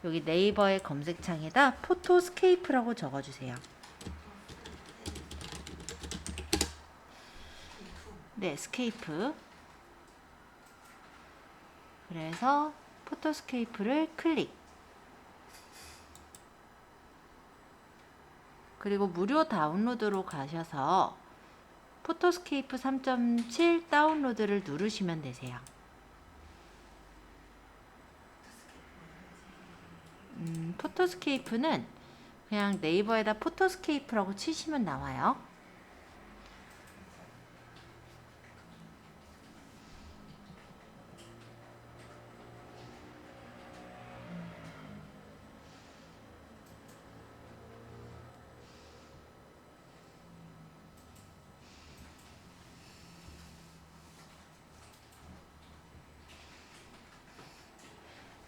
여기 네이버의 검색창에다 포토스케이프라고 적어주세요. 네, 스케이프. 그래서 포토스케이프를 클릭. 그리고 무료 다운로드로 가셔서 포토스케이프 3.7 다운로드를 누르시면 되세요. 포토스케이프는 그냥 네이버에다 포토스케이프라고 치시면 나와요.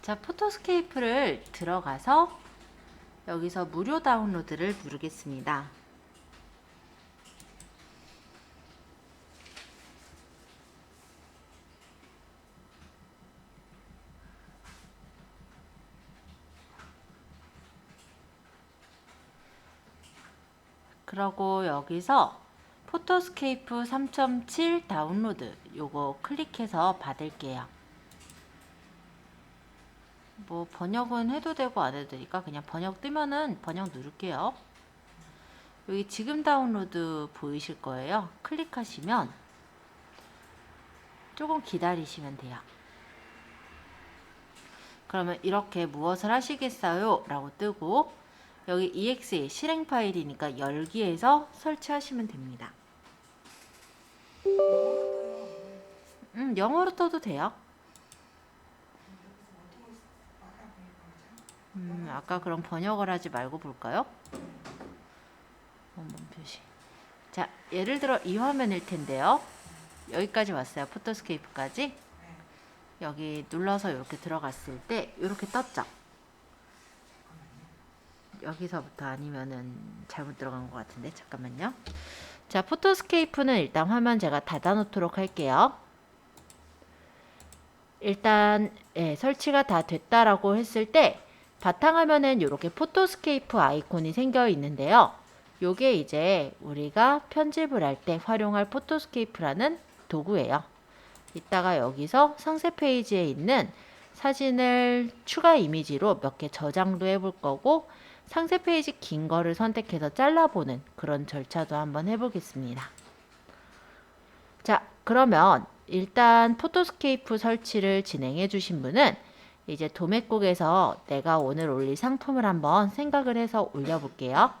자, 포토스케이프를 들어가서 여기서 무료 다운로드를 누르겠습니다. 그러고 여기서 포토스케이프 3.7 다운로드 요거 클릭해서 받을게요. 뭐 번역은 해도 되고 안 해도 되니까 그냥 번역 뜨면은 번역 누를게요. 여기 지금 다운로드 보이실 거예요. 클릭하시면 조금 기다리시면 돼요. 그러면 이렇게 무엇을 하시겠어요? 라고 뜨고 여기 exe 실행 파일이니까 열기에서 설치하시면 됩니다. 영어로 떠도 돼요. 아까 그럼 번역을 하지 말고 볼까요? 원본 표시. 자, 예를 들어 이 화면일 텐데요. 여기까지 왔어요. 포토스케이프까지. 여기 눌러서 이렇게 들어갔을 때 이렇게 떴죠. 여기서부터 아니면은 잘못 들어간 것 같은데 잠깐만요. 자, 포토스케이프는 일단 화면 제가 닫아놓도록 할게요. 일단 설치가 다 됐다라고 했을 때 바탕화면엔 이렇게 포토스케이프 아이콘이 생겨 있는데요. 요게 이제 우리가 편집을 할 때 활용할 포토스케이프라는 도구예요. 이따가 여기서 상세 페이지에 있는 사진을 추가 이미지로 몇 개 저장도 해볼 거고 상세 페이지 긴 거를 선택해서 잘라보는 그런 절차도 한번 해보겠습니다. 자, 그러면 일단 포토스케이프 설치를 진행해 주신 분은 이제 도매국에서 내가 오늘 올릴 상품을 한번 생각을 해서 올려볼게요.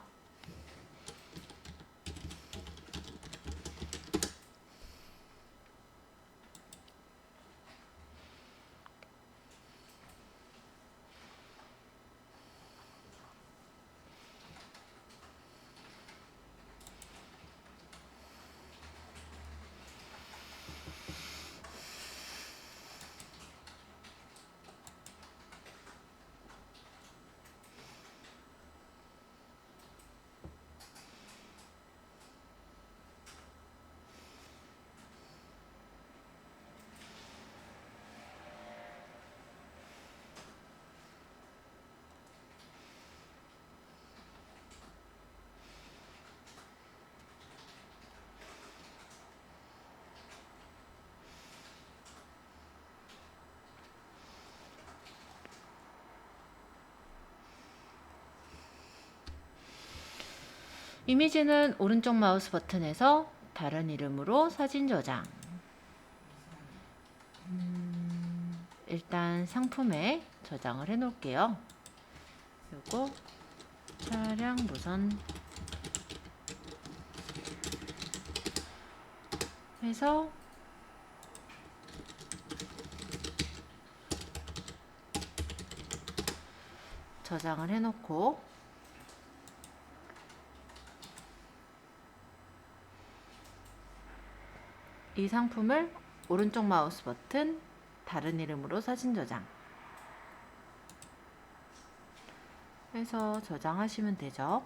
이미지는 오른쪽 마우스 버튼에서 다른 이름으로 사진 저장. 일단 상품에 저장을 해 놓을게요. 요거 차량 무선 해서 저장을 해 놓고 이 상품을 오른쪽 마우스 버튼 다른 이름으로 사진 저장 해서 저장하시면 되죠.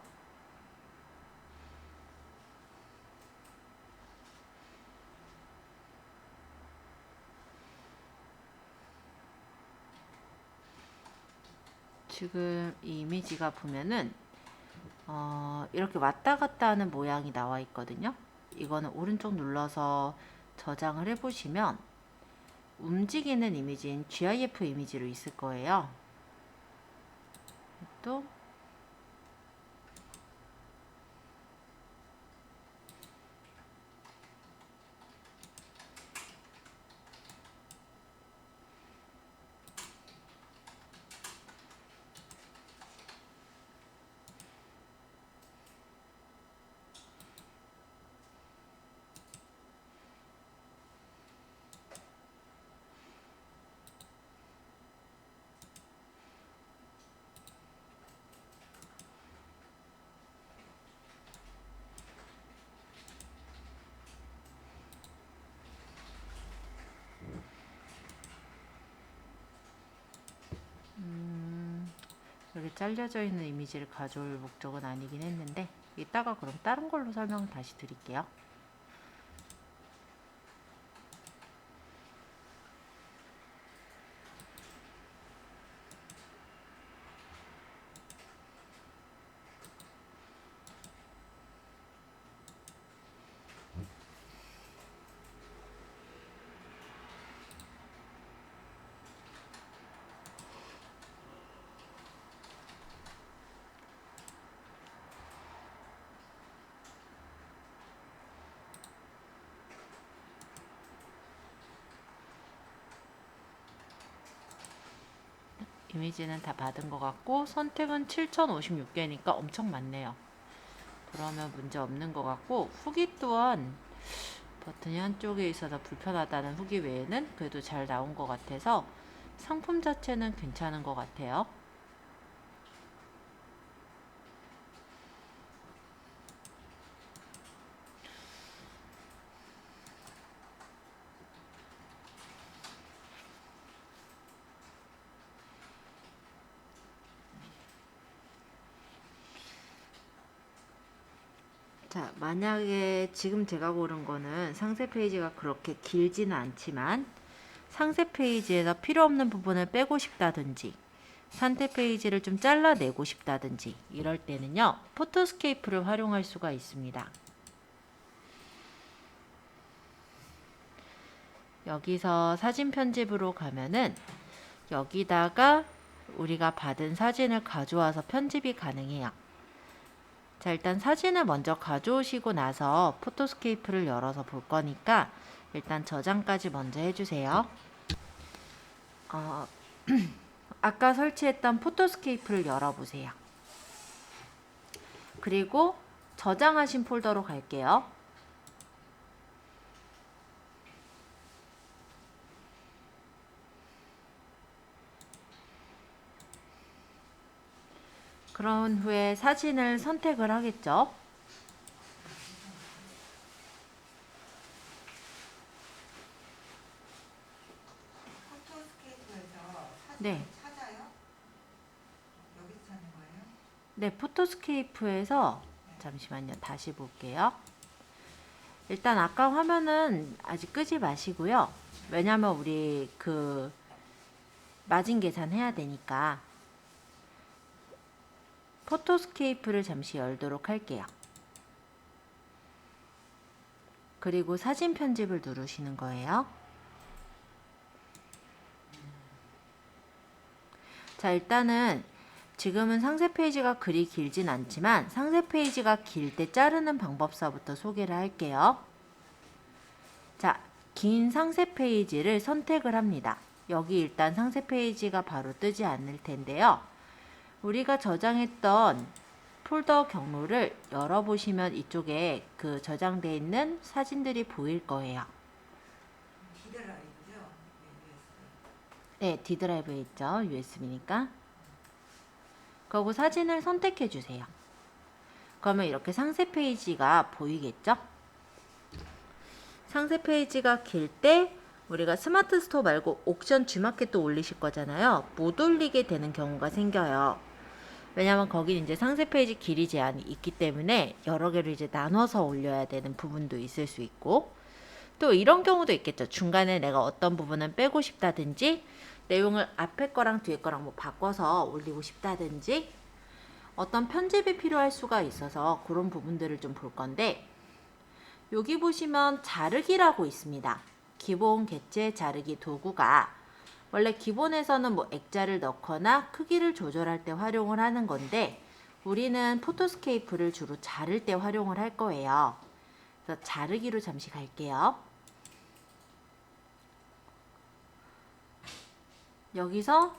지금 이 이미지가 보면은 이렇게 왔다 갔다 하는 모양이 나와 있거든요. 이거는 오른쪽 눌러서 저장을 해보시면 움직이는 이미지인 GIF 이미지로 있을 거예요. 또 이렇게 잘려져 있는 이미지를 가져올 목적은 아니긴 했는데, 이따가 그럼 다른 걸로 설명 다시 드릴게요. 이미지는 다 받은 것 같고 선택은 7056개니까 엄청 많네요. 그러면 문제 없는 것 같고, 후기 또한 버튼이 한쪽에 있어서 불편하다는 후기 외에는 그래도 잘 나온 것 같아서 상품 자체는 괜찮은 것 같아요. 자, 만약에 지금 제가 고른 거는 상세 페이지가 그렇게 길지는 않지만 상세 페이지에서 필요 없는 부분을 빼고 싶다든지 상세 페이지를 좀 잘라내고 싶다든지 이럴 때는요, 포토스케이프를 활용할 수가 있습니다. 여기서 사진 편집으로 가면은 여기다가 우리가 받은 사진을 가져와서 편집이 가능해요. 자, 일단 사진을 먼저 가져오시고 나서 포토스케이프를 열어서 볼 거니까 일단 저장까지 먼저 해주세요. 아까 설치했던 포토스케이프를 열어보세요. 그리고 저장하신 폴더로 갈게요. 그런 후에 사진을 선택을 하겠죠. 포토스케이프에서 사진을 네. 찾아요? 여기서 찾는 거예요? 네, 포토스케이프에서 잠시만요. 다시 볼게요. 일단 아까 화면은 아직 끄지 마시고요. 왜냐면 우리 마진 계산해야 되니까 포토스케이프를 잠시 열도록 할게요. 그리고 사진 편집을 누르시는 거예요. 자, 일단은 지금은 상세 페이지가 그리 길진 않지만 상세 페이지가 길 때 자르는 방법서부터 소개를 할게요. 자, 긴 상세 페이지를 선택을 합니다. 여기 일단 상세 페이지가 바로 뜨지 않을 텐데요. 우리가 저장했던 폴더 경로를 열어보시면 이쪽에 그 저장되어 있는 사진들이 보일 거예요. D드라이브죠? 네, D드라이브에 있죠. USB니까. 그리고 사진을 선택해 주세요. 그러면 이렇게 상세 페이지가 보이겠죠? 상세 페이지가 길 때 우리가 스마트 스토어 말고 옥션 G마켓도 올리실 거잖아요. 못 올리게 되는 경우가 생겨요. 왜냐면 거긴 이제 상세 페이지 길이 제한이 있기 때문에 여러 개를 이제 나눠서 올려야 되는 부분도 있을 수 있고, 또 이런 경우도 있겠죠. 중간에 내가 어떤 부분은 빼고 싶다든지 내용을 앞에 거랑 뒤에 거랑 뭐 바꿔서 올리고 싶다든지 어떤 편집이 필요할 수가 있어서 그런 부분들을 좀 볼 건데, 여기 보시면 자르기라고 있습니다. 기본 객체 자르기 도구가 원래 기본에서는 뭐 액자를 넣거나 크기를 조절할 때 활용을 하는 건데, 우리는 포토스케이프를 주로 자를 때 활용을 할 거예요. 그래서 자르기로 잠시 갈게요. 여기서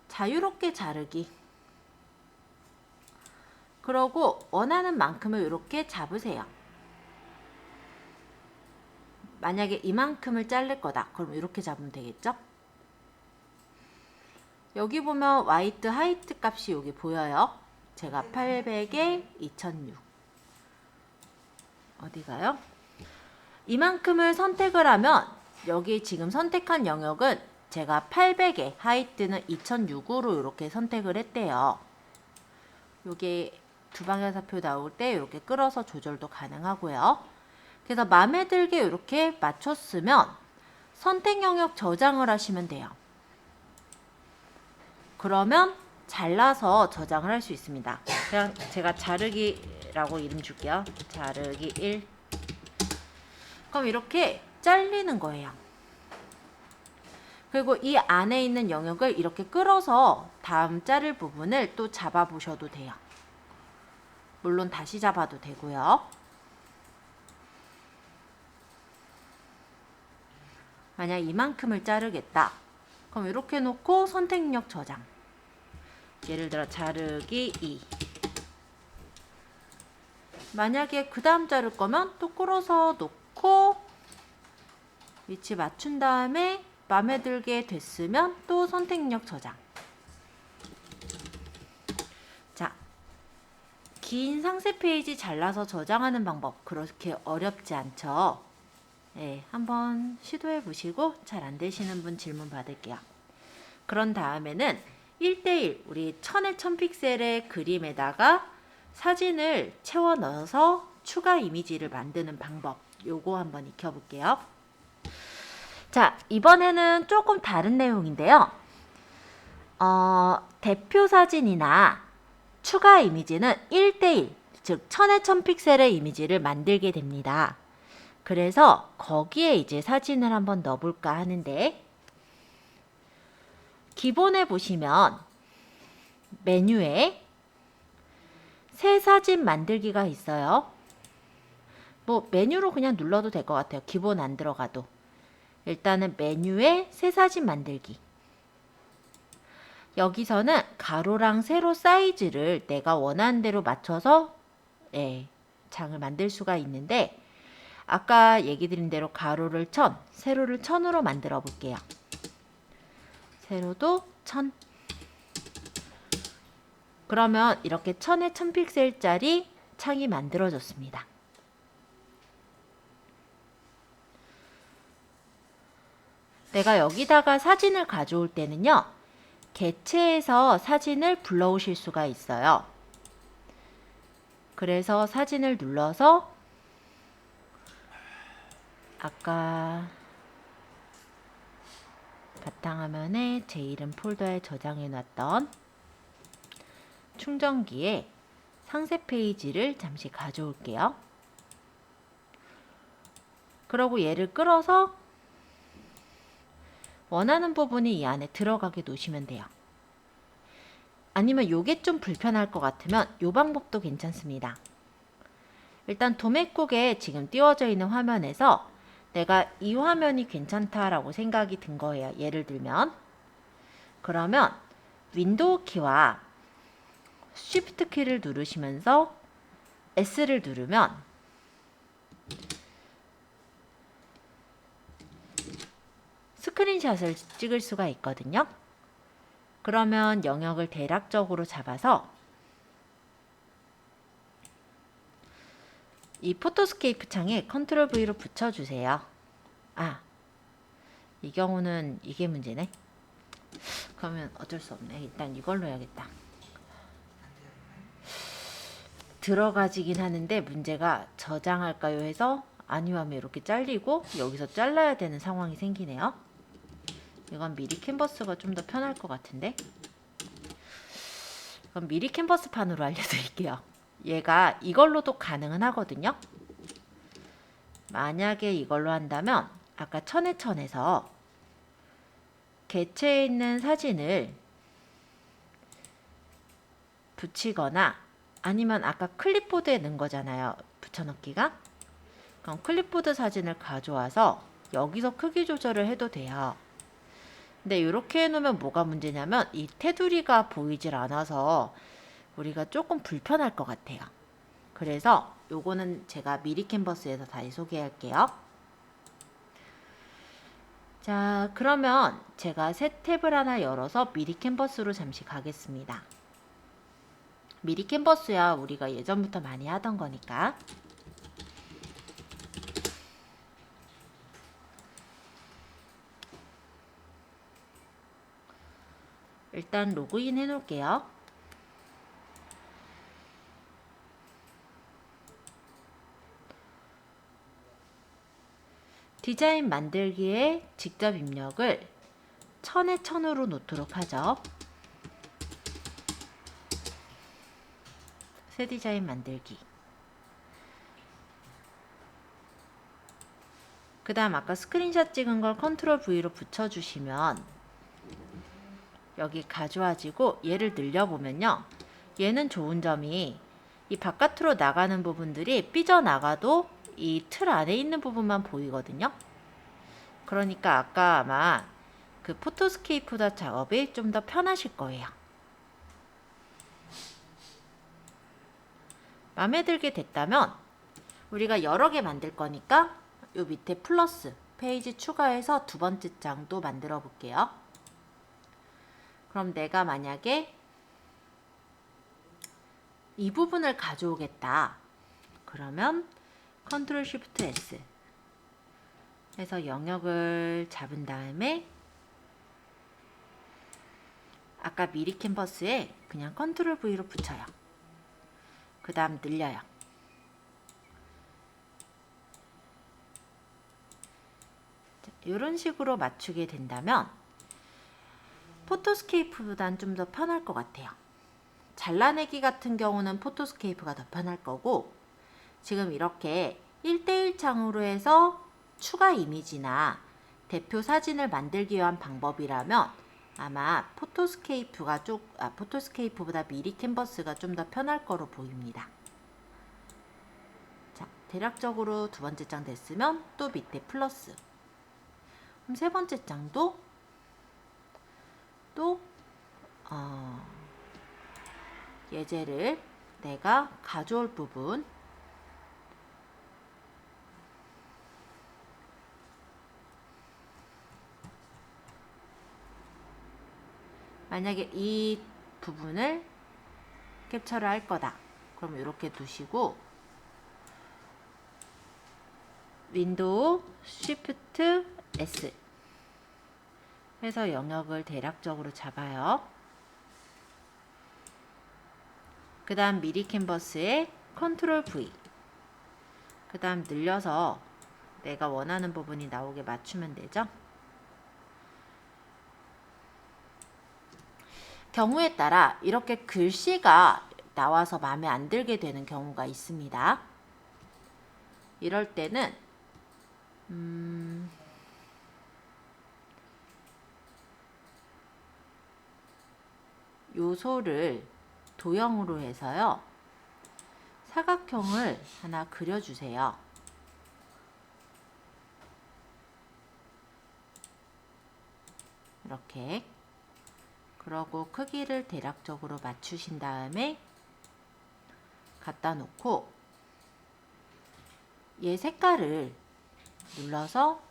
자유롭게 자르기. 그러고 원하는 만큼을 이렇게 잡으세요. 만약에 이만큼을 자를 거다. 그럼 이렇게 잡으면 되겠죠? 여기 보면 화이트 하이트 값이 여기 보여요. 제가 800에 2006. 어디 가요? 이만큼을 선택을 하면 여기 지금 선택한 영역은 제가 800에 하이트는 2006으로 이렇게 선택을 했대요. 여기 두 방향사표 나올 때 이렇게 끌어서 조절도 가능하고요. 그래서 마음에 들게 이렇게 맞췄으면 선택 영역 저장을 하시면 돼요. 그러면 잘라서 저장을 할 수 있습니다. 그냥 제가 자르기라고 이름 줄게요. 자르기 1. 그럼 이렇게 잘리는 거예요. 그리고 이 안에 있는 영역을 이렇게 끌어서 다음 자를 부분을 또 잡아 보셔도 돼요. 물론 다시 잡아도 되고요. 만약 이만큼을 자르겠다. 그럼 이렇게 놓고 선택력 저장. 예를 들어 자르기 2. 만약에 그 다음 자를 거면 또 끌어서 놓고 위치 맞춘 다음에 마음에 들게 됐으면 또 선택력 저장. 자, 긴 상세 페이지 잘라서 저장하는 방법 그렇게 어렵지 않죠? 네, 한번 시도해 보시고 잘 안 되시는 분 질문 받을게요. 그런 다음에는 1대1 우리 1000에 1000픽셀의 그림에다가 사진을 채워 넣어서 추가 이미지를 만드는 방법, 요거 한번 익혀볼게요. 자, 이번에는 조금 다른 내용인데요. 대표 사진이나 추가 이미지는 1대1, 즉 1000에 1000픽셀의 이미지를 만들게 됩니다. 그래서 거기에 이제 사진을 한번 넣어볼까 하는데, 기본에 보시면 메뉴에 새 사진 만들기가 있어요. 뭐 메뉴로 그냥 눌러도 될 것 같아요. 기본 안 들어가도. 일단은 메뉴에 새 사진 만들기. 여기서는 가로랑 세로 사이즈를 내가 원하는 대로 맞춰서 장을 만들 수가 있는데, 아까 얘기 드린 대로 가로를 1000, 세로를 1000으로 만들어 볼게요. 세로도 1000. 그러면 이렇게 1000에 1000픽셀짜리 창이 만들어졌습니다. 내가 여기다가 사진을 가져올 때는요, 개체에서 사진을 불러오실 수가 있어요. 그래서 사진을 눌러서 아까 바탕화면에 제 이름 폴더에 저장해 놨던 충전기에 상세 페이지를 잠시 가져올게요. 그러고 얘를 끌어서 원하는 부분이 이 안에 들어가게 놓으시면 돼요. 아니면 요게 좀 불편할 것 같으면 요 방법도 괜찮습니다. 일단 도매국에 지금 띄워져 있는 화면에서 내가 이 화면이 괜찮다라고 생각이 든 거예요. 예를 들면 그러면 윈도우 키와 쉬프트 키를 누르시면서 S를 누르면 스크린샷을 찍을 수가 있거든요. 그러면 영역을 대략적으로 잡아서 이 포토스케이프 창에 컨트롤 V로 붙여주세요. 아, 이 경우는 이게 문제네. 그러면 어쩔 수 없네. 일단 이걸로 해야겠다. 들어가지긴 하는데 문제가 저장할까요 해서 아니요 하면 이렇게 잘리고 여기서 잘라야 되는 상황이 생기네요. 이건 미리 캔버스가 좀 더 편할 것 같은데. 그럼 미리 캔버스 판으로 알려드릴게요. 얘가 이걸로도 가능은 하거든요. 만약에 이걸로 한다면 아까 천에서 개체에 있는 사진을 붙이거나 아니면 아까 클립보드에 넣은 거잖아요. 붙여넣기가. 그럼 클립보드 사진을 가져와서 여기서 크기 조절을 해도 돼요. 근데 이렇게 해놓으면 뭐가 문제냐면 이 테두리가 보이질 않아서 우리가 조금 불편할 것 같아요. 그래서 요거는 제가 미리 캔버스에서 다시 소개할게요. 자, 그러면 제가 새 탭을 하나 열어서 미리 캔버스로 잠시 가겠습니다. 미리 캔버스야 우리가 예전부터 많이 하던 거니까. 일단 로그인 해 놓을게요. 디자인 만들기에 직접 입력을 1000으로 놓도록 하죠. 새 디자인 만들기. 그 다음 아까 스크린샷 찍은 걸 컨트롤 V로 붙여주시면 여기 가져와지고 얘를 늘려보면요. 얘는 좋은 점이 이 바깥으로 나가는 부분들이 삐져나가도 이 틀 안에 있는 부분만 보이거든요. 그러니까 아까 아마 그 포토스케이프다 작업이 좀 더 편하실 거예요. 마음에 들게 됐다면 우리가 여러 개 만들 거니까 요 밑에 플러스 페이지 추가해서 두 번째 장도 만들어 볼게요. 그럼 내가 만약에 이 부분을 가져오겠다. 그러면 컨트롤 쉬프트 S 해서 영역을 잡은 다음에 아까 미리 캔버스에 그냥 컨트롤 V로 붙여요. 그 다음 늘려요. 이런 식으로 맞추게 된다면 포토스케이프보단 좀 더 편할 것 같아요. 잘라내기 같은 경우는 포토스케이프가 더 편할 거고 지금 이렇게 1대1 창으로 해서 추가 이미지나 대표 사진을 만들기 위한 방법이라면 아마 포토스케이프보다 미리 캔버스가 좀 더 편할 거로 보입니다. 자, 대략적으로 두 번째 장 됐으면 또 밑에 플러스. 그럼 세 번째 장도 또 예제를 내가 가져올 부분 만약에 이 부분을 캡처를 할 거다. 그럼 이렇게 두시고 윈도우 쉬프트 S 해서 영역을 대략적으로 잡아요. 그 다음 미리 캔버스에 컨트롤 V 그 다음 늘려서 내가 원하는 부분이 나오게 맞추면 되죠. 경우에 따라 이렇게 글씨가 나와서 마음에 안 들게 되는 경우가 있습니다. 이럴 때는 요소를 도형으로 해서요. 사각형을 하나 그려주세요. 이렇게. 그러고 크기를 대략적으로 맞추신 다음에 갖다 놓고 얘 색깔을 눌러서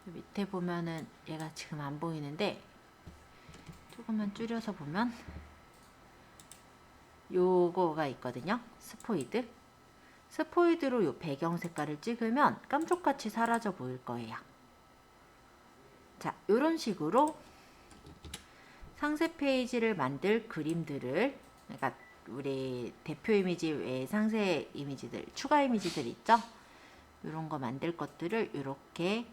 밑에 보면은 얘가 지금 안 보이는데 조금만 줄여서 보면 요거가 있거든요. 스포이드. 스포이드로 요 배경 색깔을 찍으면 깜짝같이 사라져 보일 거예요. 자, 요런 식으로 상세 페이지를 만들 그림들을, 그러니까 우리 대표 이미지 외에 상세 이미지들, 추가 이미지들 있죠? 이런 거 만들 것들을 이렇게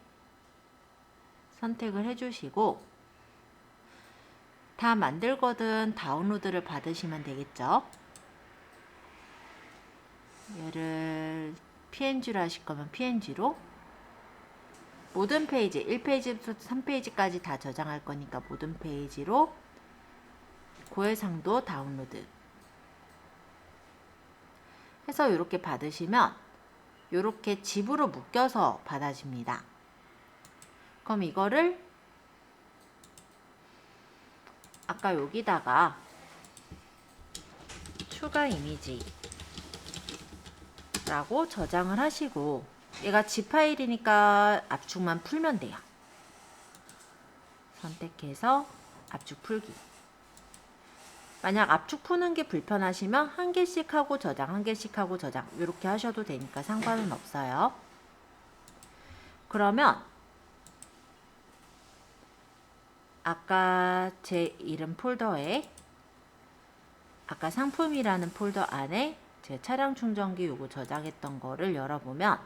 선택을 해주시고 다 만들거든 다운로드를 받으시면 되겠죠. 얘를 PNG로 하실 거면 PNG로, 모든 페이지 1페이지부터 3페이지까지 다 저장할 거니까 모든 페이지로, 고해상도 다운로드 해서 이렇게 받으시면 이렇게 집으로 묶여서 받아집니다. 그럼 이거를 아까 여기다가 추가 이미지 라고 저장을 하시고, 얘가 zip 파일이니까 압축만 풀면 돼요. 선택해서 압축 풀기. 만약 압축 푸는 게 불편하시면 한 개씩 하고 저장, 한 개씩 하고 저장 이렇게 하셔도 되니까 상관은 없어요. 그러면 아까 제 이름 폴더에, 아까 상품이라는 폴더 안에 제 차량 충전기 요거 저장했던 거를 열어보면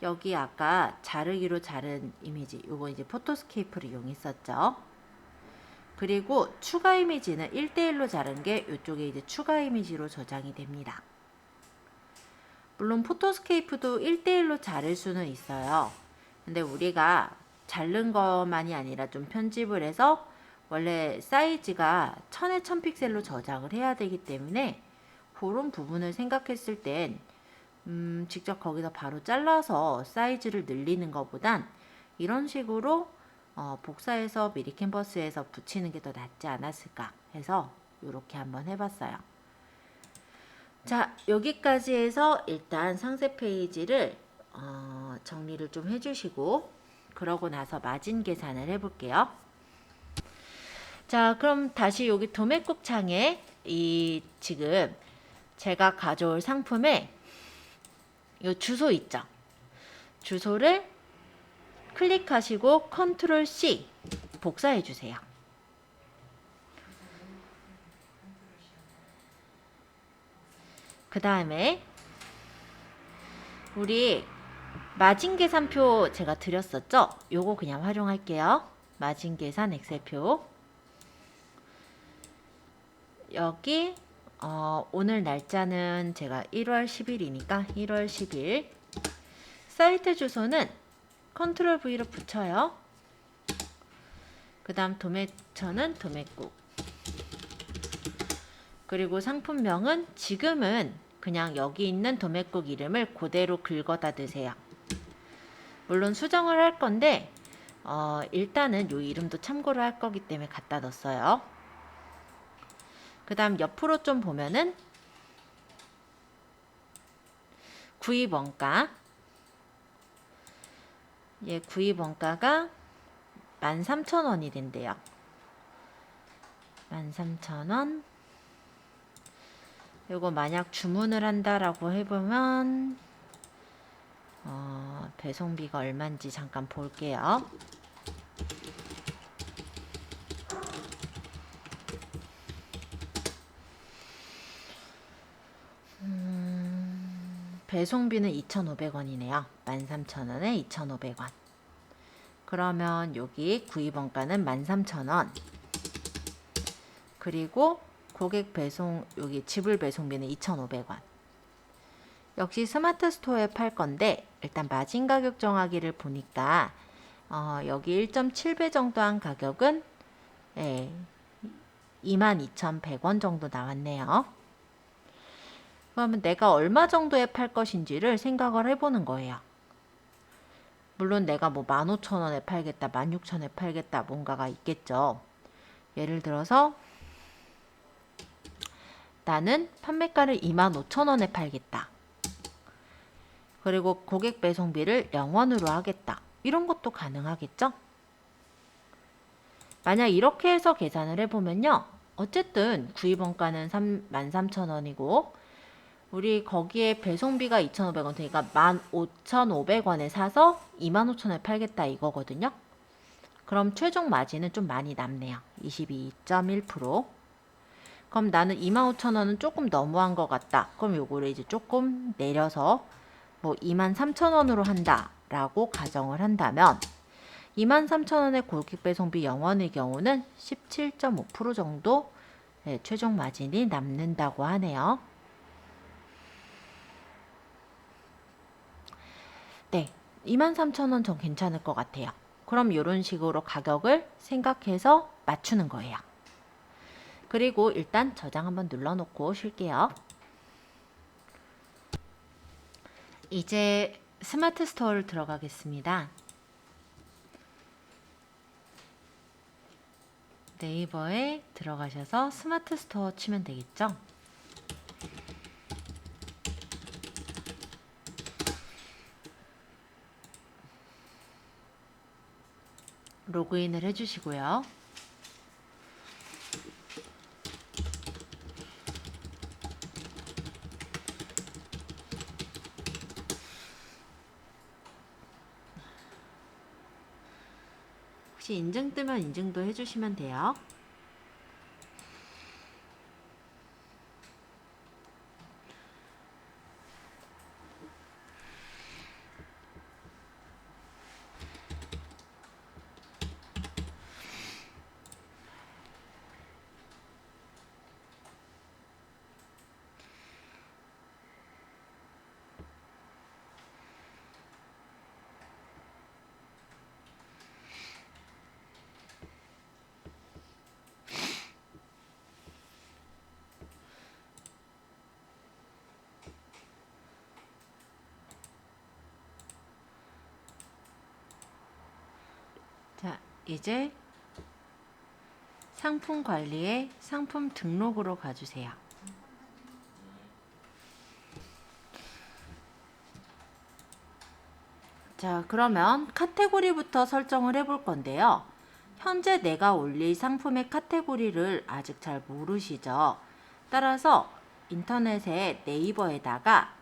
여기 아까 자르기로 자른 이미지, 요거 이제 포토스케이프를 이용했었죠. 그리고 추가 이미지는 1대1로 자른 게 이쪽에 이제 추가 이미지로 저장이 됩니다. 물론 포토스케이프도 1대1로 자를 수는 있어요. 근데 우리가 자른 것만이 아니라 좀 편집을 해서 원래 사이즈가 1000에 1000픽셀로 저장을 해야 되기 때문에 그런 부분을 생각했을 땐 직접 거기서 바로 잘라서 사이즈를 늘리는 것보단 이런 식으로 복사해서 미리 캔버스에서 붙이는 게 더 낫지 않았을까 해서 이렇게 한번 해봤어요. 자, 여기까지 해서 일단 상세 페이지를 정리를 좀 해주시고, 그러고 나서 마진 계산을 해볼게요. 자, 그럼 다시 여기 도매국 창에 이 지금 제가 가져올 상품에 이 주소 있죠? 주소를 클릭하시고 컨트롤 C 복사해 주세요. 그 다음에 우리 마진 계산표 제가 드렸었죠? 요거 그냥 활용할게요. 마진 계산 엑셀표. 여기 오늘 날짜는 제가 1월 10일이니까 1월 10일. 사이트 주소는 컨트롤 V로 붙여요. 그 다음 도매처는 도매국. 그리고 상품명은 지금은 그냥 여기 있는 도매국 이름을 그대로 긁어다 드세요. 물론 수정을 할 건데 일단은 이 이름도 참고로 할 거기 때문에 갖다 넣었어요. 그 다음 옆으로 좀 보면은 구입 원가, 구입 원가가 13,000원이 된대요. 13,000원. 요거 만약 주문을 한다라고 해보면 배송비가 얼마인지 잠깐 볼게요. 배송비는 2,500원이네요. 13,000원에 2,500원. 그러면 여기 구입원가는 13,000원. 그리고 고객 배송, 여기 지불 배송비는 2,500원. 역시 스마트 스토어에 팔 건데 일단 마진 가격 정하기를 보니까 여기 1.7배 정도 한 가격은 22,100원 정도 나왔네요. 그러면 내가 얼마 정도에 팔 것인지를 생각을 해보는 거예요. 물론 내가 뭐 15,000원에 팔겠다, 16,000원에 팔겠다 뭔가가 있겠죠. 예를 들어서 나는 판매가를 25,000원에 팔겠다. 그리고 고객 배송비를 0원으로 하겠다. 이런 것도 가능하겠죠? 만약 이렇게 해서 계산을 해보면요. 어쨌든 구입원가는 13,000원이고 우리 거기에 배송비가 2,500원 되니까 15,500원에 사서 25,000원에 팔겠다 이거거든요. 그럼 최종 마진은 좀 많이 남네요. 22.1%. 그럼 나는 25,000원은 조금 너무한 것 같다. 그럼 요거를 이제 조금 내려서 뭐 23,000원으로 한다 라고 가정을 한다면 23,000원의 고객 배송비 0원의 경우는 17.5% 정도 최종 마진이 남는다고 하네요. 네, 23,000원 전 괜찮을 것 같아요. 그럼 이런 식으로 가격을 생각해서 맞추는 거예요. 그리고 일단 저장 한번 눌러놓고 쉴게요. 이제 스마트 스토어를 들어가겠습니다. 네이버에 들어가셔서 스마트 스토어 치면 되겠죠? 로그인을 해주시고요. 혹시 인증 뜨면 인증도 해주시면 돼요. 자, 이제 상품 관리에 상품 등록으로 가주세요. 자, 그러면 카테고리부터 설정을 해볼 건데요. 현재 내가 올릴 상품의 카테고리를 아직 잘 모르시죠? 따라서 인터넷에 네이버에다가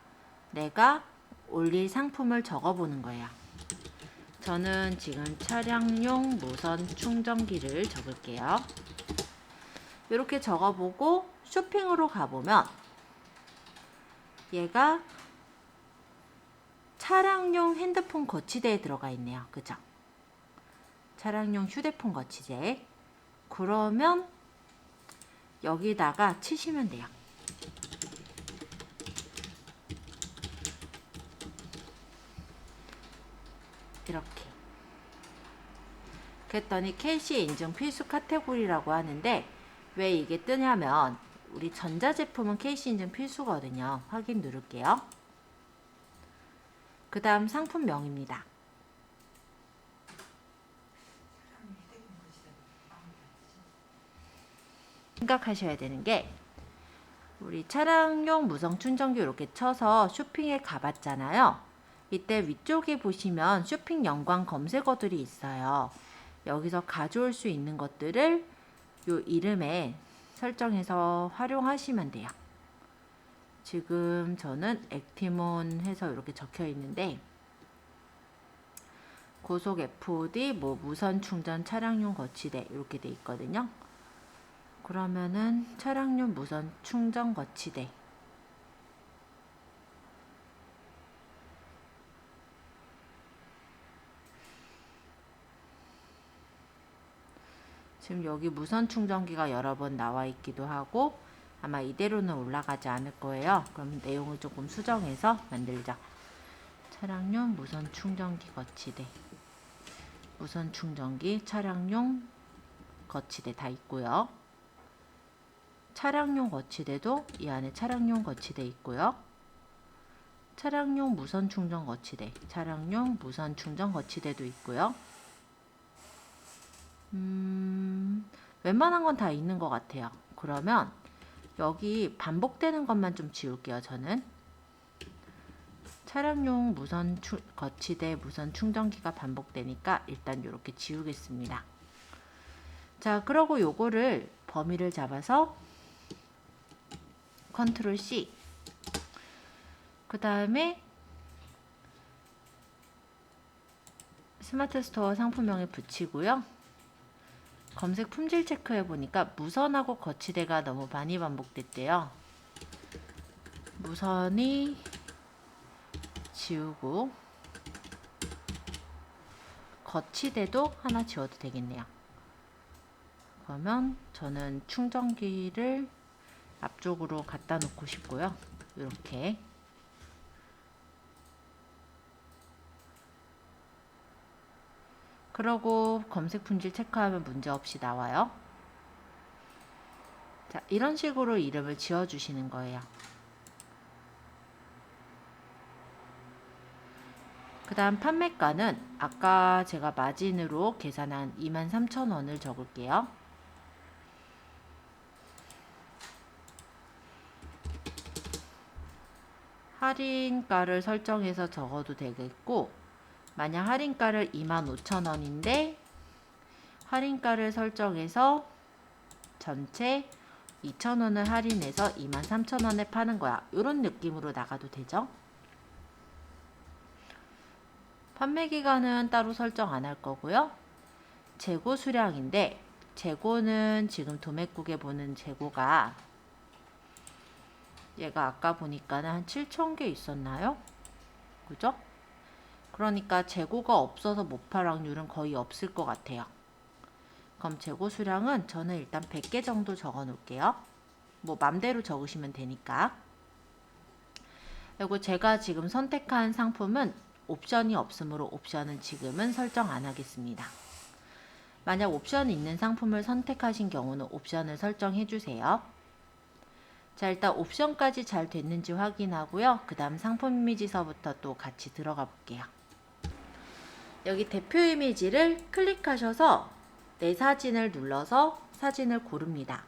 내가 올릴 상품을 적어보는 거예요. 저는 지금 차량용 무선 충전기를 적을게요. 이렇게 적어보고 쇼핑으로 가보면 얘가 차량용 핸드폰 거치대에 들어가 있네요. 그죠? 차량용 휴대폰 거치대. 그러면 여기다가 치시면 돼요. 이렇게. 그랬더니 KC 인증 필수 카테고리라고 하는데 왜 이게 뜨냐면 우리 전자제품은 KC 인증 필수거든요. 확인 누를게요. 그 다음 상품명입니다. 생각하셔야 되는 게 우리 차량용 무선 충전기 이렇게 쳐서 쇼핑에 가봤잖아요. 이때 위쪽에 보시면 쇼핑 연관 검색어들이 있어요. 여기서 가져올 수 있는 것들을 요 이름에 설정해서 활용하시면 돼요. 지금 저는 액티몬 해서 이렇게 적혀 있는데 고속 FOD 뭐 무선 충전 차량용 거치대 이렇게 돼 있거든요. 그러면은 차량용 무선 충전 거치대 지금 여기 무선 충전기가 여러 번 나와 있기도 하고 아마 이대로는 올라가지 않을 거예요. 그럼 내용을 조금 수정해서 만들자. 차량용 무선 충전기 거치대 무선 충전기 차량용 거치대 다 있고요. 차량용 거치대도 이 안에 차량용 거치대 있고요. 차량용 무선 충전 거치대 차량용 무선 충전 거치대도 있고요. 웬만한 건 다 있는 것 같아요. 그러면 여기 반복되는 것만 좀 지울게요. 저는 차량용 무선 거치대 무선 충전기가 반복되니까 일단 이렇게 지우겠습니다. 자, 그러고 요거를 범위를 잡아서 컨트롤 C 그 다음에 스마트 스토어 상품명에 붙이고요. 검색 품질 체크해 보니까 무선하고 거치대가 너무 많이 반복됐대요. 무선이 지우고 거치대도 하나 지워도 되겠네요. 그러면 저는 충전기를 앞쪽으로 갖다 놓고 싶고요. 이렇게. 그러고 검색 품질 체크하면 문제없이 나와요. 자, 이런 식으로 이름을 지어주시는 거예요. 그 다음 판매가는 아까 제가 마진으로 계산한 23,000원을 적을게요. 할인가를 설정해서 적어도 되겠고, 만약 할인가를 25,000원인데 할인가를 설정해서 전체 2,000원을 할인해서 23,000원에 파는 거야. 이런 느낌으로 나가도 되죠. 판매 기간은 따로 설정 안 할 거고요. 재고 수량인데 재고는 지금 도매국에 보는 재고가 얘가 아까 보니까는 한 7,000개 있었나요? 그죠? 그러니까 재고가 없어서 못 팔 확률은 거의 없을 것 같아요. 그럼 재고 수량은 저는 일단 100개 정도 적어 놓을게요. 뭐 맘대로 적으시면 되니까. 그리고 제가 지금 선택한 상품은 옵션이 없으므로 옵션은 지금은 설정 안 하겠습니다. 만약 옵션이 있는 상품을 선택하신 경우는 옵션을 설정해 주세요. 자, 일단 옵션까지 잘 됐는지 확인하고요. 그 다음 상품 이미지서부터 또 같이 들어가 볼게요. 여기 대표 이미지를 클릭하셔서 내 사진을 눌러서 사진을 고릅니다.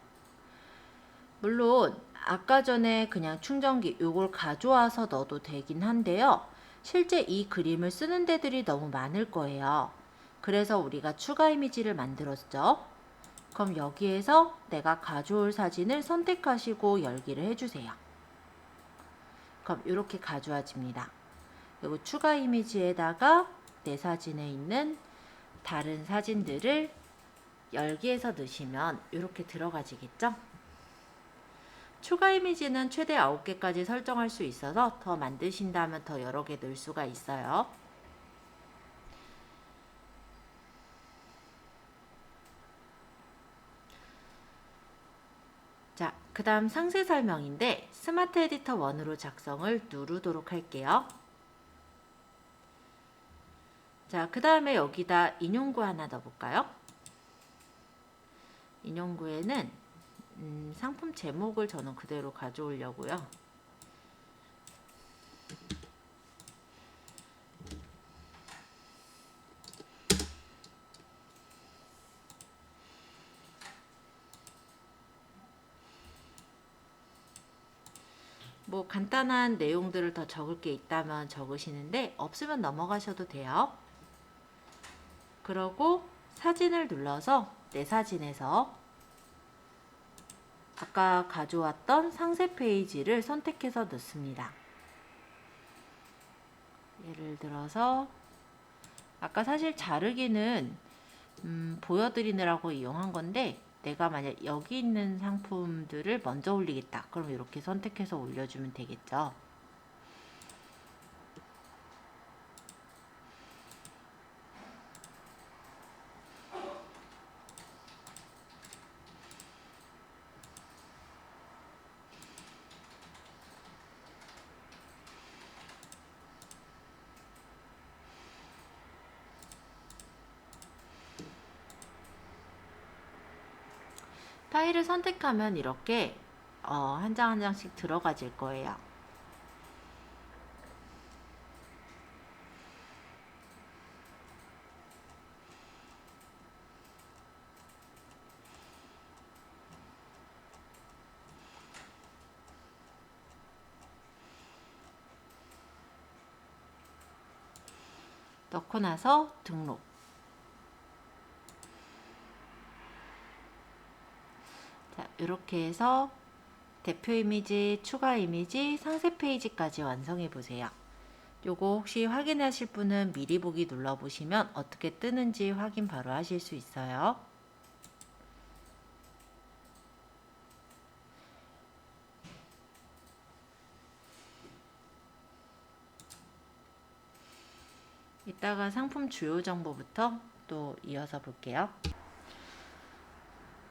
물론 아까 전에 그냥 충전기 요걸 가져와서 넣어도 되긴 한데요. 실제 이 그림을 쓰는 데들이 너무 많을 거예요. 그래서 우리가 추가 이미지를 만들었죠. 그럼 여기에서 내가 가져올 사진을 선택하시고 열기를 해주세요. 그럼 이렇게 가져와집니다. 그리고 추가 이미지에다가 내 사진에 있는 다른 사진들을 열기해서 넣으시면 이렇게 들어가지겠죠? 추가 이미지는 최대 9개까지 설정할 수 있어서 더 만드신다면 더 여러 개 넣을 수가 있어요. 자, 그 다음 상세 설명인데 스마트 에디터 1으로 작성을 누르도록 할게요. 자, 그 다음에 여기다 인용구 하나 넣어볼까요? 인용구에는 상품 제목을 저는 그대로 가져오려고요. 뭐 간단한 내용들을 더 적을 게 있다면 적으시는데 없으면 넘어가셔도 돼요. 그러고 사진을 눌러서 내 사진에서 아까 가져왔던 상세 페이지를 선택해서 넣습니다. 예를 들어서 아까 사실 자르기는 보여드리느라고 이용한 건데 내가 만약 여기 있는 상품들을 먼저 올리겠다. 그럼 이렇게 선택해서 올려주면 되겠죠. 파일을 선택하면 이렇게 한 장 한 장씩 들어가질 거예요. 넣고 나서 등록. 자, 이렇게 해서 대표 이미지, 추가 이미지, 상세 페이지까지 완성해 보세요. 요거 혹시 확인하실 분은 미리 보기 눌러보시면 어떻게 뜨는지 확인 바로 하실 수 있어요. 이따가 상품 주요 정보부터 또 이어서 볼게요.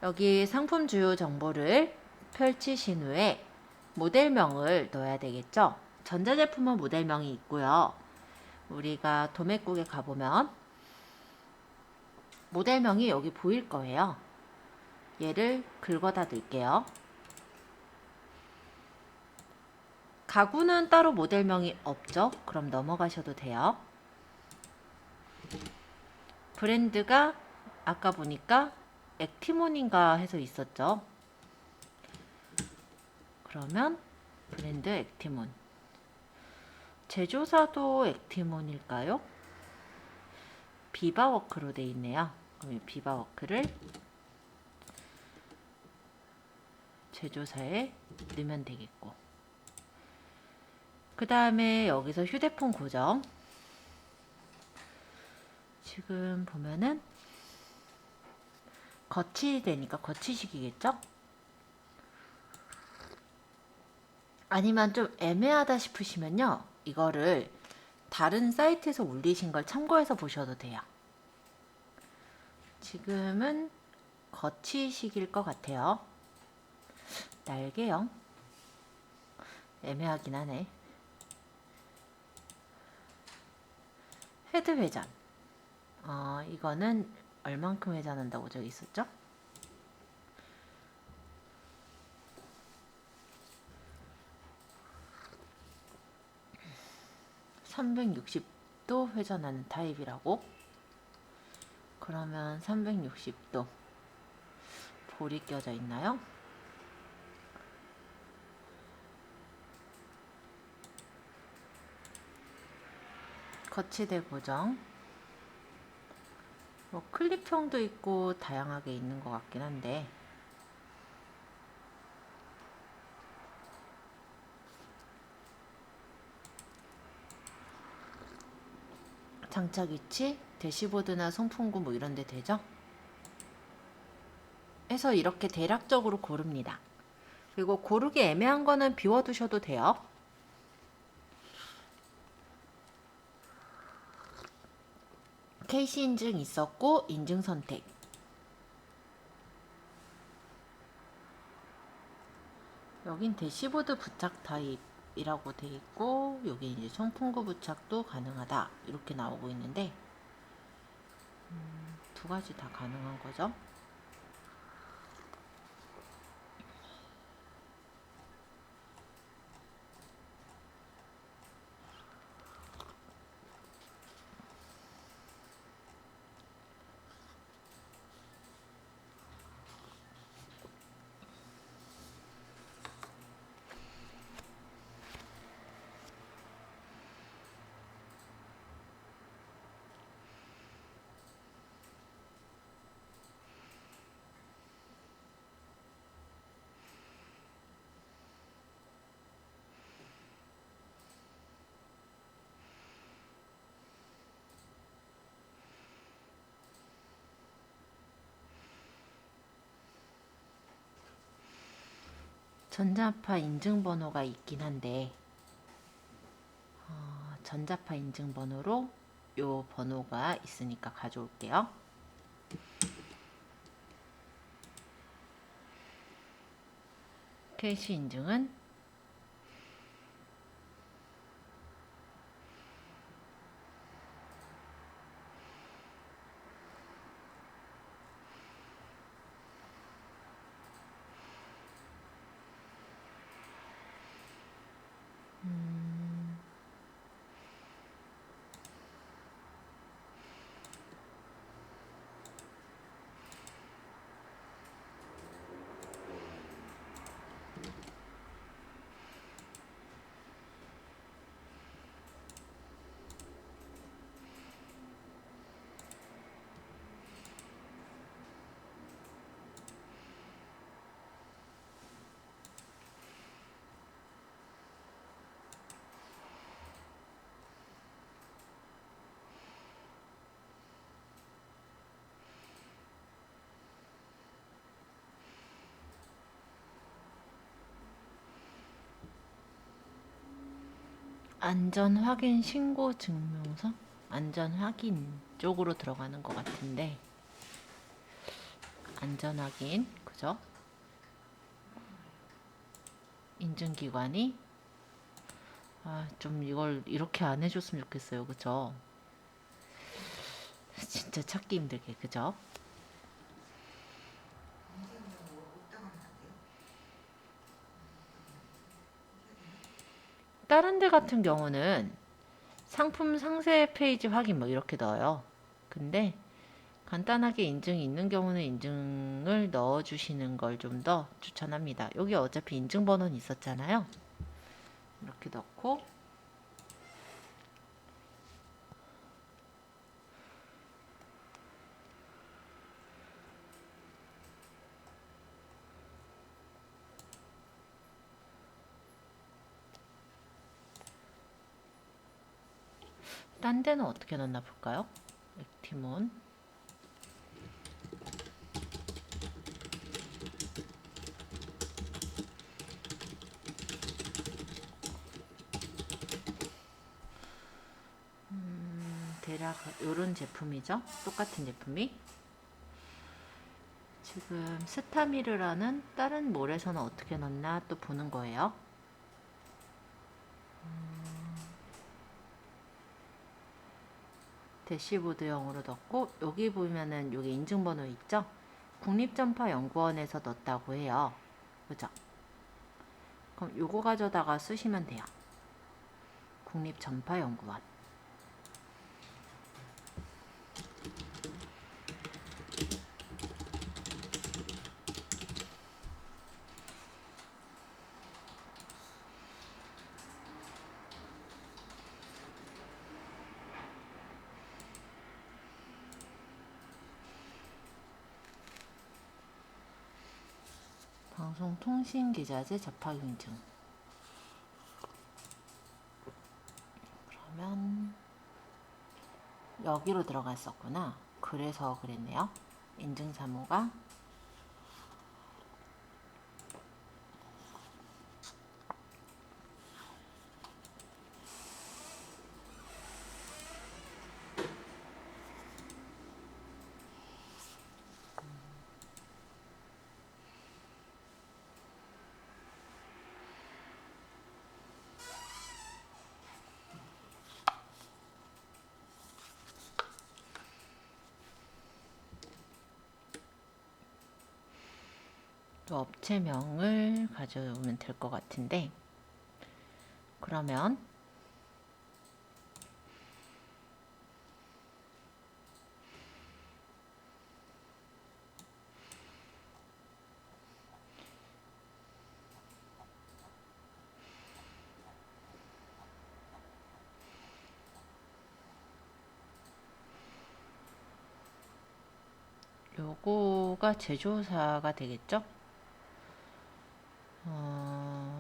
여기 상품 주요 정보를 펼치신 후에 모델명을 넣어야 되겠죠? 전자제품은 모델명이 있고요. 우리가 도매국에 가보면 모델명이 여기 보일 거예요. 얘를 긁어다 드릴게요. 가구는 따로 모델명이 없죠? 그럼 넘어가셔도 돼요. 브랜드가 아까 보니까 액티몬인가 해서 있었죠? 그러면 브랜드 액티몬. 제조사도 액티몬일까요? 비바워크로 되어 있네요. 그럼 이 비바워크를 제조사에 넣으면 되겠고, 그 다음에 여기서 휴대폰 고정. 지금 보면은 거치되니까 거치식이겠죠? 아니면 좀 애매하다 싶으시면요, 이거를 다른 사이트에서 올리신 걸 참고해서 보셔도 돼요. 지금은 거치식일 것 같아요. 날개형. 애매하긴 하네. 헤드 회전. 이거는 얼만큼 회전한다고 저기 있었죠? (360도) 회전하는 타입이라고? 그러면 360도 볼이 껴져 있나요? 거치대 고정. 뭐 클립형도 있고 다양하게 있는 것 같긴 한데, 장착 위치, 대시보드나 송풍구 뭐 이런 데 되죠? 해서 이렇게 대략적으로 고릅니다. 그리고 고르기 애매한 거는 비워두셔도 돼요. KC 인증 있었고 인증 선택. 여긴 대시보드 부착 타입이라고 돼 있고, 여기 이제 송풍구 부착도 가능하다 이렇게 나오고 있는데, 두 가지 다 가능한 거죠. 전자파 인증번호가 있긴 한데, 전자파 인증번호로 요 번호가 있으니까 가져올게요. KC 인증은 안전 확인 신고 증명서. 안전 확인 쪽으로 들어가는 것 같은데, 안전 확인, 그죠? 인증기관이 좀 이걸 이렇게 안 해줬으면 좋겠어요, 그죠? 진짜 찾기 힘들게, 그죠? 다른 데 같은 경우는 상품 상세 페이지 확인 뭐 이렇게 넣어요. 근데 간단하게 인증이 있는 경우는 인증을 넣어주시는 걸 좀 더 추천합니다. 여기 어차피 인증번호는 있었잖아요. 이렇게 넣고 딴 데는 어떻게 넣나 볼까요? 액티몬 대략 이런 제품이죠. 똑같은 제품이 지금 스타미르라는 다른 몰에서는 어떻게 넣나 또 보는 거예요. 대시보드형으로 넣고 여기 보면은 여기 인증번호 있죠? 국립전파연구원에서 넣었다고 해요. 그죠? 그럼 요거 가져다가 쓰시면 돼요. 국립전파연구원. 방송통신기자재 접합인증. 그러면 여기로 들어갔었구나. 그래서 그랬네요. 인증사무가 또 업체명을 가져오면 될 것 같은데 그러면 요거가 제조사가 되겠죠?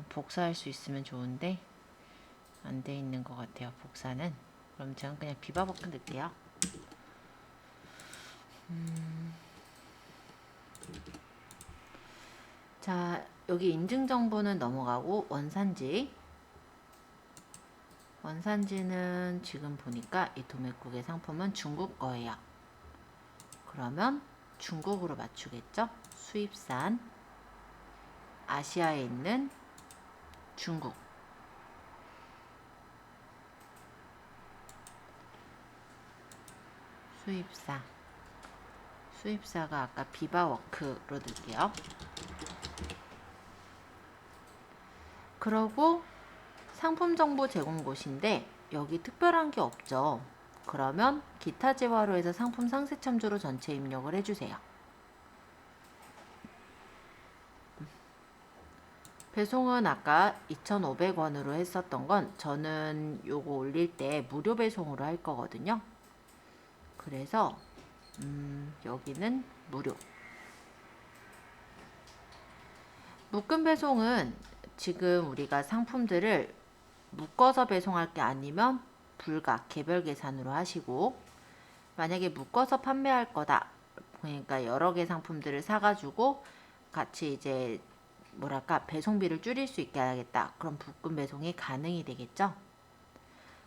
복사할 수 있으면 좋은데 안 돼 있는 것 같아요. 복사는. 그럼 저는 그냥 비바버튼 넣을게요. 자, 여기 인증 정보는 넘어가고 원산지는 지금 보니까 이 도매국의 상품은 중국 거예요. 그러면 중국으로 맞추겠죠? 수입산 아시아에 있는 중국 수입사가 아까 비바워크로 넣을게요. 그러고 상품 정보 제공 곳인데 여기 특별한 게 없죠. 그러면 기타 재화로 해서 상품 상세 첨부로 전체 입력을 해주세요. 배송은 아까 2,500원으로 했었던 건 저는 요거 올릴 때 무료 배송으로 할 거거든요. 그래서 여기는 무료. 묶음 배송은 지금 우리가 상품들을 묶어서 배송할 게 아니면 불가 개별 계산으로 하시고 만약에 묶어서 판매할 거다. 그러니까 여러 개 상품들을 사가지고 같이 이제 뭐랄까 배송비를 줄일 수 있게 하겠다. 그럼 묶음 배송이 가능이 되겠죠.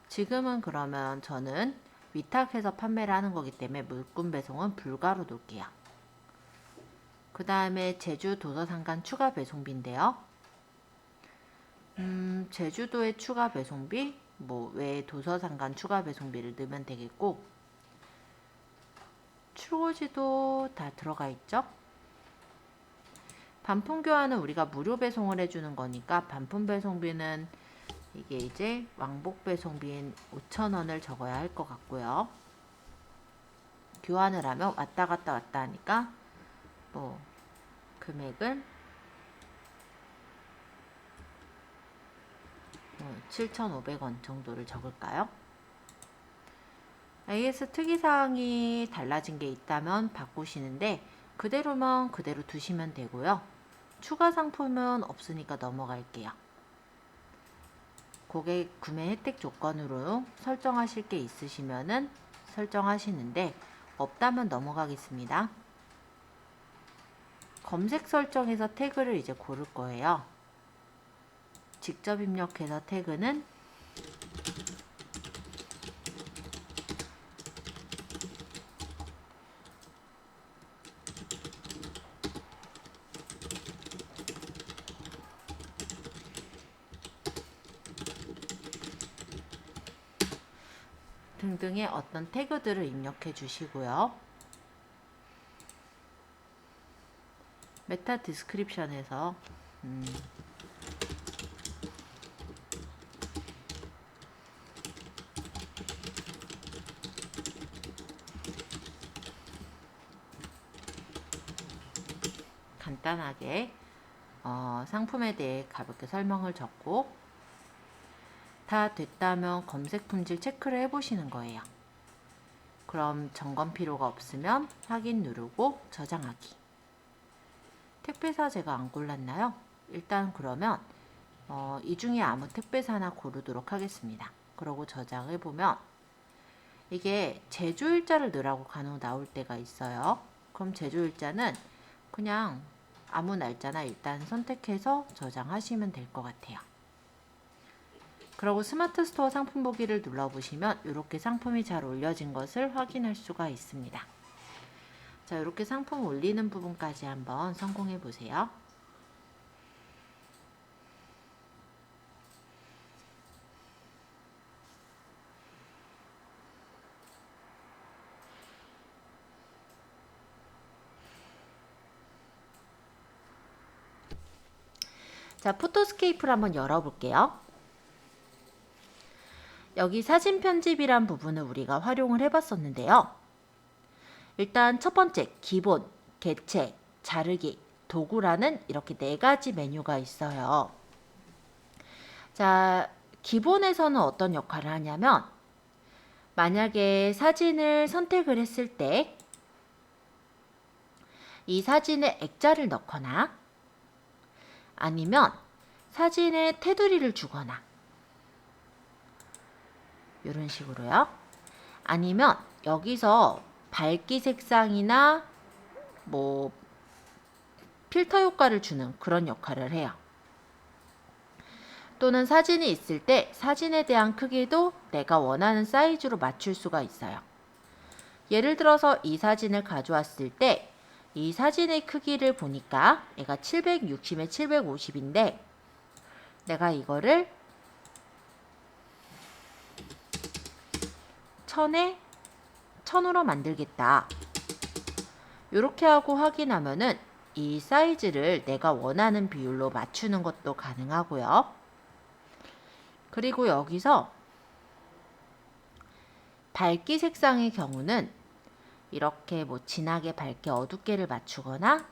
지금은 그러면 저는 위탁해서 판매를 하는 거기 때문에 물품 배송은 불가로 놓을게요. 그 다음에 제주 도서상간 추가 배송비인데요. 제주도의 추가 배송비, 뭐 외 도서상간 추가 배송비를 넣으면 되겠고, 출고지도 다 들어가 있죠. 반품 교환은 우리가 무료 배송을 해주는 거니까 반품 배송비는 이게 이제 왕복 배송비인 5,000원을 적어야 할 것 같고요. 교환을 하면 왔다 갔다 왔다 하니까 뭐 금액은 7,500원 정도를 적을까요? AS 특이사항이 달라진 게 있다면 바꾸시는데 그대로면 그대로 두시면 되고요. 추가 상품은 없으니까 넘어갈게요. 고객 구매 혜택 조건으로 설정하실 게 있으시면은 설정하시는데 없다면 넘어가겠습니다. 검색 설정에서 태그를 이제 고를 거예요. 직접 입력해서 태그는 등등의 어떤 태그들을 입력해 주시고요. 메타 디스크립션에서 간단하게 상품에 대해 가볍게 설명을 적고 다 됐다면 검색 품질 체크를 해보시는 거예요. 그럼 점검 필요가 없으면 확인 누르고 저장하기. 택배사 제가 안 골랐나요? 일단 그러면 이 중에 아무 택배사나 고르도록 하겠습니다. 그러고 저장을 보면 이게 제조일자를 넣으라고 간혹 나올 때가 있어요. 그럼 제조일자는 그냥 아무 날짜나 일단 선택해서 저장하시면 될 것 같아요. 그리고 스마트 스토어 상품 보기를 눌러보시면 이렇게 상품이 잘 올려진 것을 확인할 수가 있습니다. 자, 이렇게 상품 올리는 부분까지 한번 성공해 보세요. 자, 포토스케이프를 한번 열어볼게요. 여기 사진 편집이란 부분을 우리가 활용을 해봤었는데요. 일단 첫 번째, 기본, 개체, 자르기, 도구라는 이렇게 4가지 메뉴가 있어요. 자, 기본에서는 어떤 역할을 하냐면 만약에 사진을 선택을 했을 때 이 사진에 액자를 넣거나 아니면 사진에 테두리를 주거나 이런 식으로요. 아니면 여기서 밝기 색상이나 뭐 필터 효과를 주는 그런 역할을 해요. 또는 사진이 있을 때 사진에 대한 크기도 내가 원하는 사이즈로 맞출 수가 있어요. 예를 들어서 이 사진을 가져왔을 때 이 사진의 크기를 보니까 얘가 760에 750인데 내가 이거를 1000에 1000으로 만들겠다. 이렇게 하고 확인하면은 이 사이즈를 내가 원하는 비율로 맞추는 것도 가능하고요. 그리고 여기서 밝기 색상의 경우는 이렇게 뭐 진하게 밝게 어둡게를 맞추거나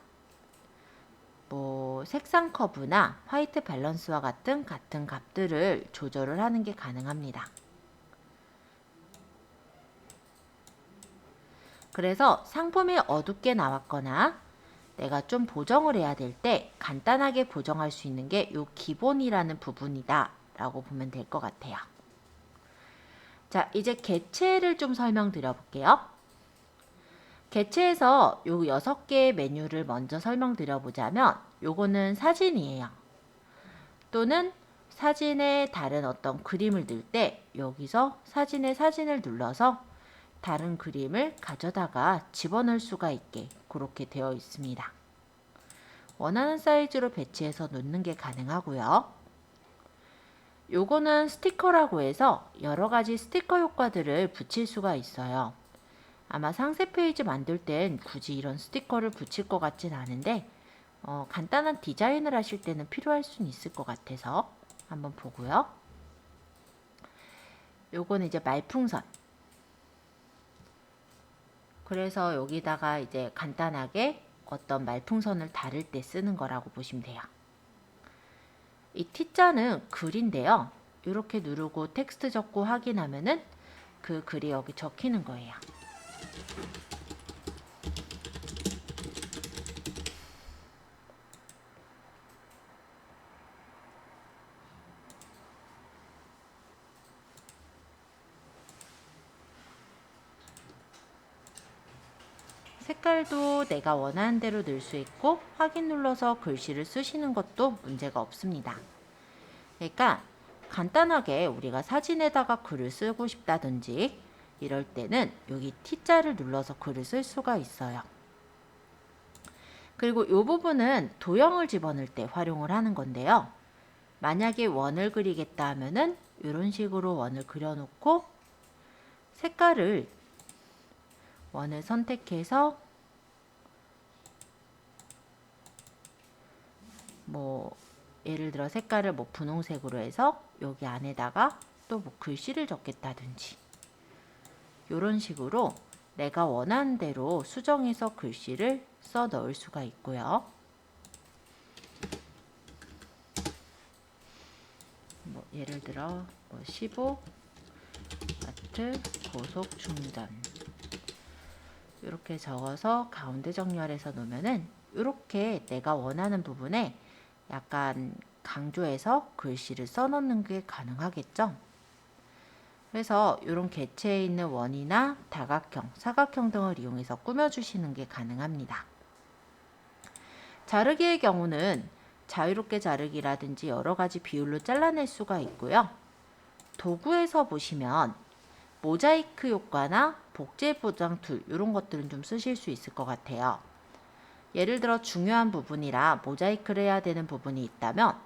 뭐 색상 커브나 화이트 밸런스와 같은 값들을 조절을 하는 게 가능합니다. 그래서 상품이 어둡게 나왔거나 내가 좀 보정을 해야 될 때 간단하게 보정할 수 있는 게 이 기본이라는 부분이다 라고 보면 될 것 같아요. 자, 이제 개체를 좀 설명드려 볼게요. 개체에서 요 6개의 메뉴를 먼저 설명드려 보자면 요거는 사진이에요. 또는 사진에 다른 어떤 그림을 넣을 때 여기서 사진에 사진을 눌러서 다른 그림을 가져다가 집어넣을 수가 있게 그렇게 되어 있습니다. 원하는 사이즈로 배치해서 놓는 게 가능하고요. 요거는 스티커라고 해서 여러 가지 스티커 효과들을 붙일 수가 있어요. 아마 상세 페이지 만들 땐 굳이 이런 스티커를 붙일 것 같진 않은데 간단한 디자인을 하실 때는 필요할 수는 있을 것 같아서 한번 보고요. 요거는 이제 말풍선. 그래서 여기다가 이제 간단하게 어떤 말풍선을 다룰 때 쓰는 거라고 보시면 돼요. 이 T자는 글인데요. 이렇게 누르고 텍스트 적고 확인하면은 그 글이 여기 적히는 거예요. 색깔도 내가 원하는 대로 넣을 수 있고 확인 눌러서 글씨를 쓰시는 것도 문제가 없습니다. 그러니까 간단하게 우리가 사진에다가 글을 쓰고 싶다든지 이럴 때는 여기 T자를 눌러서 글을 쓸 수가 있어요. 그리고 이 부분은 도형을 집어넣을 때 활용을 하는 건데요. 만약에 원을 그리겠다 하면은 이런 식으로 원을 그려놓고 색깔을 원을 선택해서 뭐 예를 들어 색깔을 뭐 분홍색으로 해서 여기 안에다가 또 뭐 글씨를 적겠다든지 이런 식으로 내가 원하는 대로 수정해서 글씨를 써 넣을 수가 있고요. 뭐 예를 들어 뭐 15 와트 고속 충전 이렇게 적어서 가운데 정렬해서 놓으면은 이렇게 내가 원하는 부분에 약간 강조해서 글씨를 써놓는 게 가능하겠죠. 그래서 이런 개체에 있는 원이나 다각형, 사각형 등을 이용해서 꾸며주시는 게 가능합니다. 자르기의 경우는 자유롭게 자르기라든지 여러 가지 비율로 잘라낼 수가 있고요. 도구에서 보시면 모자이크 효과나 복제 보정 툴 이런 것들은 좀 쓰실 수 있을 것 같아요. 예를 들어 중요한 부분이라 모자이크를 해야 되는 부분이 있다면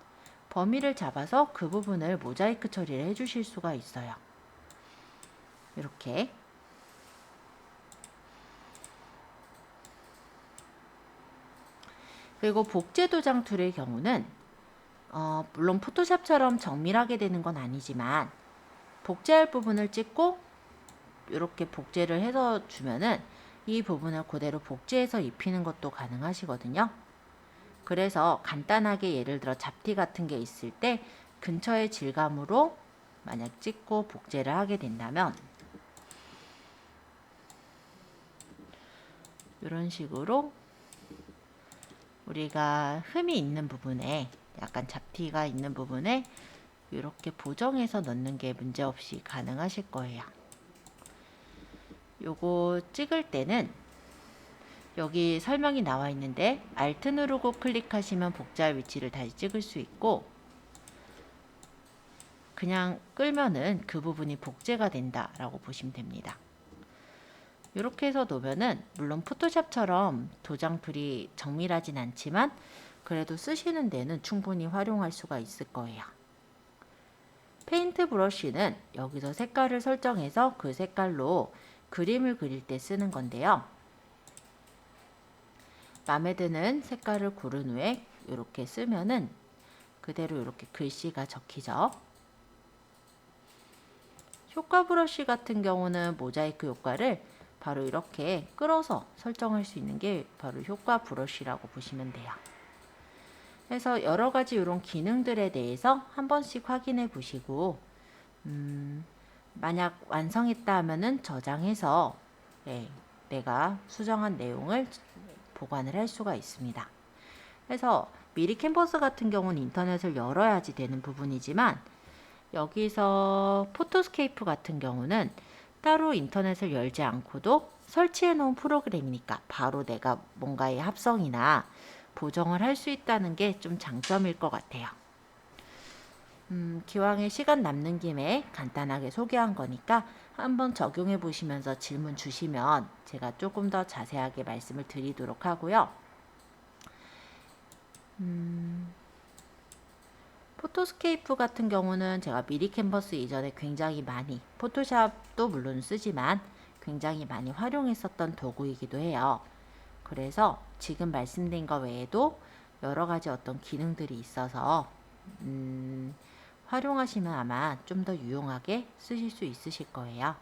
범위를 잡아서 그 부분을 모자이크 처리를 해주실 수가 있어요. 이렇게 그리고 복제 도장 툴의 경우는 물론 포토샵처럼 정밀하게 되는 건 아니지만 복제할 부분을 찍고 이렇게 복제를 해서 주면은 이 부분을 그대로 복제해서 입히는 것도 가능하시거든요. 그래서 간단하게 예를 들어 잡티 같은 게 있을 때 근처의 질감으로 만약 찍고 복제를 하게 된다면 이런 식으로 우리가 흠이 있는 부분에 약간 잡티가 있는 부분에 이렇게 보정해서 넣는 게 문제없이 가능하실 거예요. 요거 찍을 때는 여기 설명이 나와 있는데 Alt 누르고 클릭하시면 복제할 위치를 다시 찍을 수 있고 그냥 끌면은 그 부분이 복제가 된다라고 보시면 됩니다. 이렇게 해서 놓으면은 물론 포토샵처럼 도장 툴이 정밀하진 않지만 그래도 쓰시는 데는 충분히 활용할 수가 있을 거예요. 페인트 브러쉬는 여기서 색깔을 설정해서 그 색깔로 그림을 그릴 때 쓰는 건데요. 마음에 드는 색깔을 고른 후에 이렇게 쓰면은 그대로 이렇게 글씨가 적히죠. 효과 브러쉬 같은 경우는 모자이크 효과를 바로 이렇게 끌어서 설정할 수 있는 게 바로 효과 브러쉬라고 보시면 돼요. 그래서 여러 가지 이런 기능들에 대해서 한 번씩 확인해 보시고 만약 완성했다 하면은 저장해서 내가 수정한 내용을 보관을 할 수가 있습니다. 그래서 미리 캔버스 같은 경우는 인터넷을 열어야지 되는 부분이지만 여기서 포토스케이프 같은 경우는 따로 인터넷을 열지 않고도 설치해 놓은 프로그램이니까 바로 내가 뭔가의 합성이나 보정을 할 수 있다는 게 좀 장점일 것 같아요. 기왕에 시간 남는 김에 간단하게 소개한 거니까 한번 적용해 보시면서 질문 주시면 제가 조금 더 자세하게 말씀을 드리도록 하고요. 포토스케이프 같은 경우는 제가 미리 캔버스 이전에 굉장히 많이, 포토샵도 물론 쓰지만 굉장히 많이 활용했었던 도구이기도 해요. 그래서 지금 말씀드린 거 외에도 여러 가지 어떤 기능들이 있어서 활용하시면 아마 좀 더 유용하게 쓰실 수 있으실 거예요.